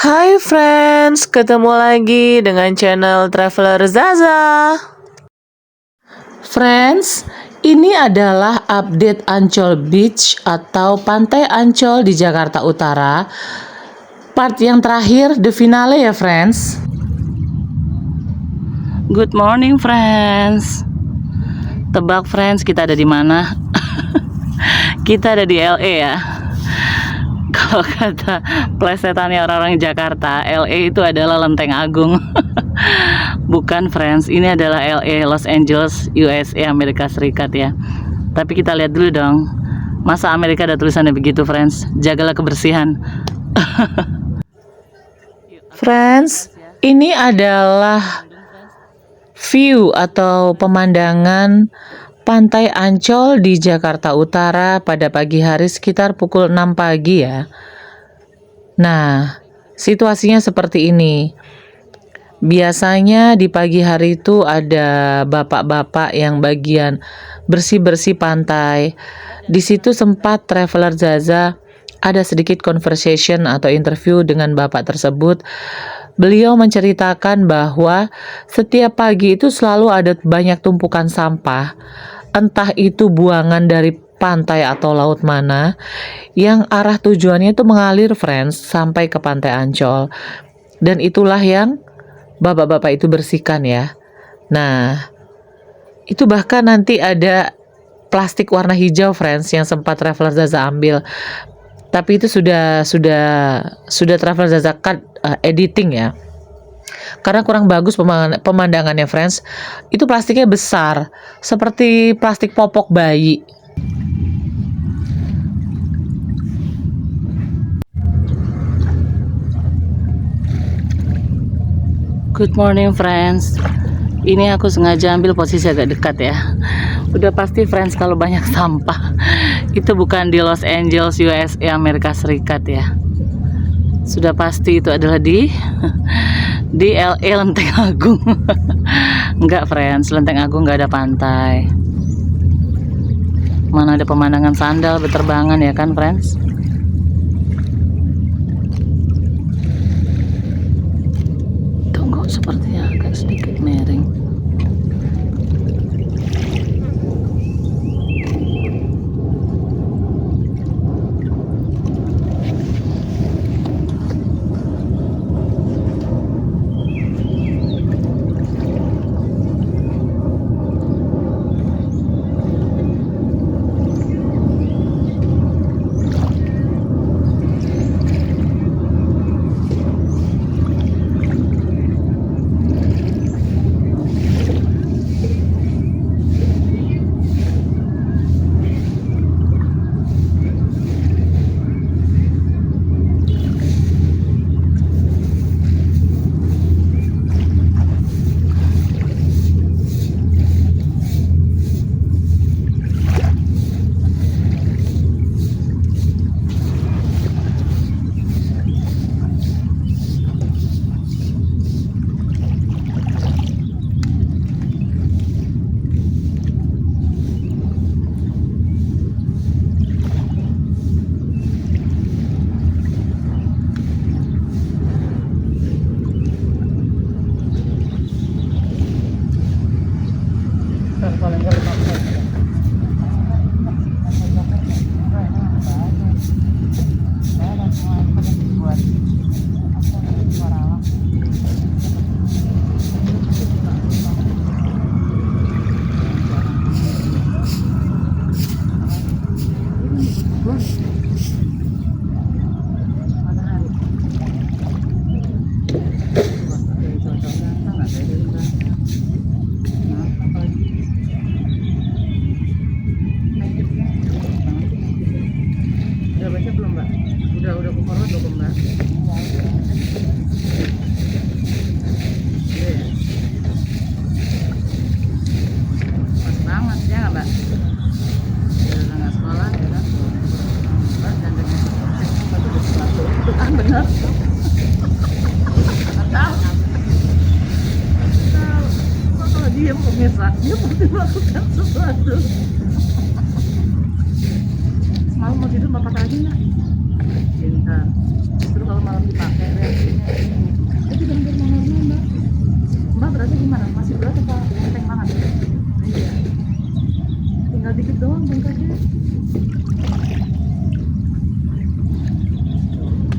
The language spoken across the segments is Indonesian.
Hai friends, ketemu lagi dengan channel Traveler Zaza. Friends, ini adalah update Ancol Beach atau Pantai Ancol di Jakarta Utara. Part yang terakhir, the finale ya friends. Good morning friends. Tebak friends, kita ada di mana? Kita ada di LA ya. Kalau kata plesetannya orang-orang Jakarta, LA itu adalah Lenteng Agung. Bukan friends, ini adalah LA, Los Angeles, USA, Amerika Serikat ya. Tapi kita lihat dulu dong. Masa Amerika ada tulisannya begitu friends? Jagalah kebersihan. Friends, ini adalah view atau pemandangan Pantai Ancol di Jakarta Utara pada pagi hari sekitar pukul 6 pagi ya. Nah, situasinya seperti ini. Biasanya di pagi hari itu ada bapak-bapak yang bagian bersih-bersih pantai. Di situ sempat Traveler Zaza ada sedikit conversation atau interview dengan bapak tersebut. Beliau menceritakan bahwa setiap pagi itu selalu ada banyak tumpukan sampah. Entah itu buangan dari pantai atau laut mana yang arah tujuannya itu mengalir friends sampai ke Pantai Ancol. Dan itulah yang bapak-bapak itu bersihkan ya. Nah, itu bahkan nanti ada plastik warna hijau friends yang sempat Traveler Zaza ambil. Tapi itu sudah Traveler Zaza cut editing ya. Karena kurang bagus pemandangannya friends. Itu plastiknya besar, seperti plastik popok bayi. Good morning friends. Ini aku sengaja ambil posisi agak dekat ya. Udah pasti friends kalau banyak sampah itu bukan di Los Angeles, USA, Amerika Serikat ya. Sudah pasti itu adalah di LA Lenteng Agung. Enggak friends, Lenteng Agung nggak ada pantai. Mana ada pemandangan sandal berterbangan ya kan friends. Tunggu, sepertinya agak sedikit miring. Udah baca belum mbak? Udah forward belum mbak? Iya ya. Pas banget ya nggak mbak? Udah nggak sekolah ya kan? Mbak dan dengan satu udah sesuatu. Ah benar. Nggak tahu. Kok kalau diem pemirsa, dia pasti melakukan sesuatu. Semalam mau tidur bapak tadi nggak? Cinta. Terus kalau malam dipakai reaksinya. Itu gambar nomornya mbak. Mbak berarti gimana? Masih berat apa enteng banget? Iya. Tinggal dikit doang bengkaknya.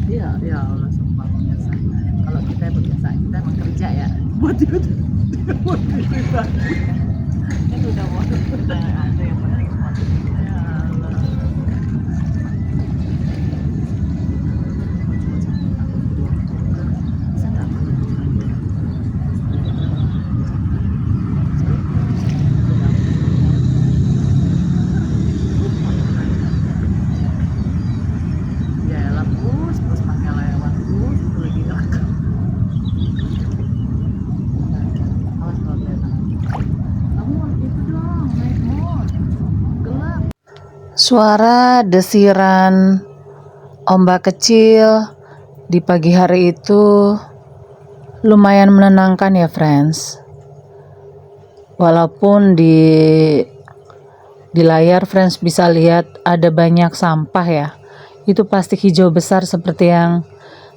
Iya, ya Allah sumpah pemirsa. Kalau kita pemirsa, kita emang kerja ya. Buat itu. Buat itu. Itu udah mau ada yang menerima. Ya Allah. Ya elah terus pakai lewat terus itu lagi rekam. Awas kalau kelihatan. Kamu itu dong naik mod. Gelap. Suara desiran ombak kecil di pagi hari itu lumayan menenangkan ya friends. Walaupun di layar friends bisa lihat ada banyak sampah ya. Itu plastik hijau besar seperti yang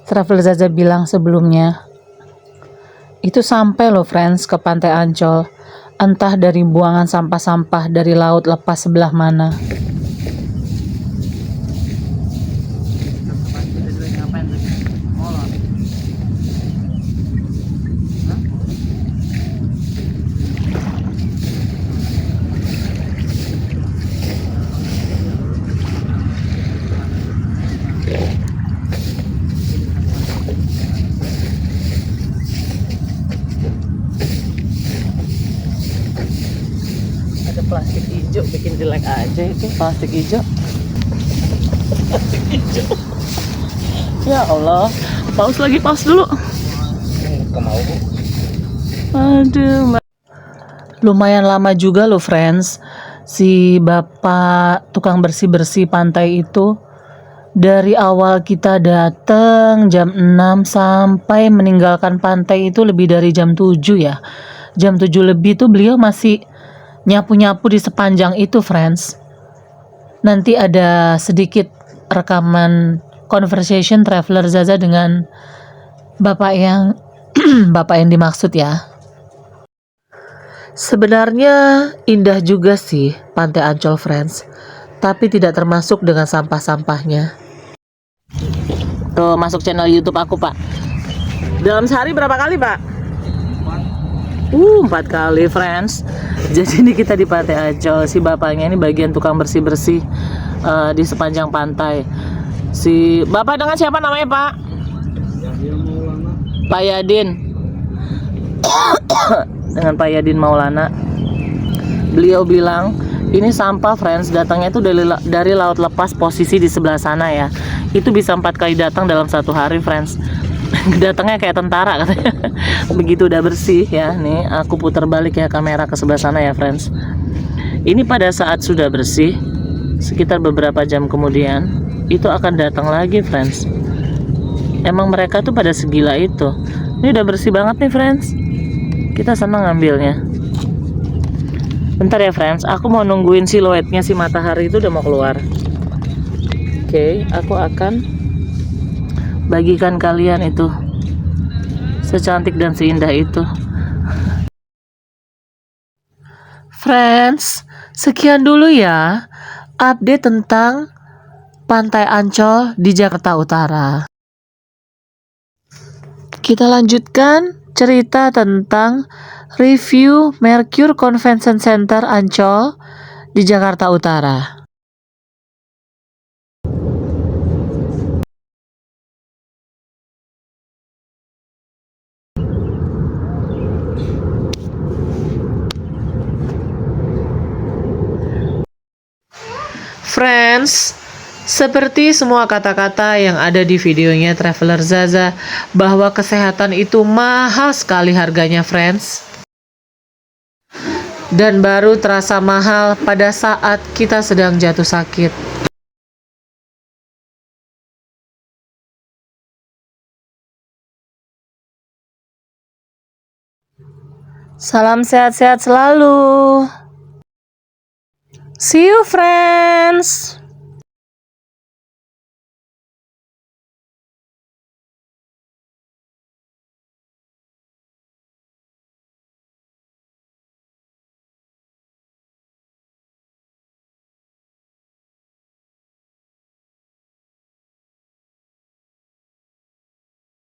Travel Zaza bilang sebelumnya. Itu sampai loh friends ke Pantai Ancol. Entah dari buangan sampah-sampah dari laut lepas sebelah mana. Ada plastik hijau bikin jelek aja itu plastik hijau. Plastik hijau. Ya Allah, pause lagi, pause dulu. Aduh, lumayan lama juga loh friends. Si bapak tukang bersih-bersih pantai itu dari awal kita datang jam 6 sampai meninggalkan pantai itu lebih dari jam 7 ya. Jam 7 lebih tuh beliau masih nyapu-nyapu di sepanjang itu friends. Nanti ada sedikit rekaman conversation Traveler Zaza dengan bapak yang bapak yang dimaksud ya. Sebenarnya indah juga sih Pantai Ancol friends, tapi tidak termasuk dengan sampah-sampahnya. Tuh masuk channel YouTube aku pak. Dalam sehari berapa kali pak? 4 kali friends. Jadi ini kita di Pantai Ancol. Si bapaknya ini bagian tukang bersih-bersih di sepanjang pantai. Si bapak dengan siapa namanya pak? Pak Yadin. Dengan Pak Yadin Maulana. Beliau bilang ini sampah friends datangnya itu dari laut lepas posisi di sebelah sana ya. Itu bisa 4 kali datang dalam satu hari friends. Datangnya kayak tentara katanya. Begitu udah bersih ya. Nih aku putar balik ya kamera ke sebelah sana ya friends. Ini pada saat sudah bersih sekitar beberapa jam kemudian itu akan datang lagi friends. Emang mereka tuh pada segila itu. Ini udah bersih banget nih friends. Kita senang ngambilnya. Bentar ya friends, aku mau nungguin siluetnya si matahari itu udah mau keluar. Oke, aku akan bagikan kalian itu secantik dan seindah itu. Friends, sekian dulu ya update tentang Pantai Ancol di Jakarta Utara. Kita lanjutkan cerita tentang review Mercure Convention Center Ancol di Jakarta Utara. Friends, seperti semua kata-kata yang ada di videonya Traveler Zaza, bahwa kesehatan itu mahal sekali harganya friends. Dan baru terasa mahal pada saat kita sedang jatuh sakit. Salam sehat-sehat selalu. See you friends.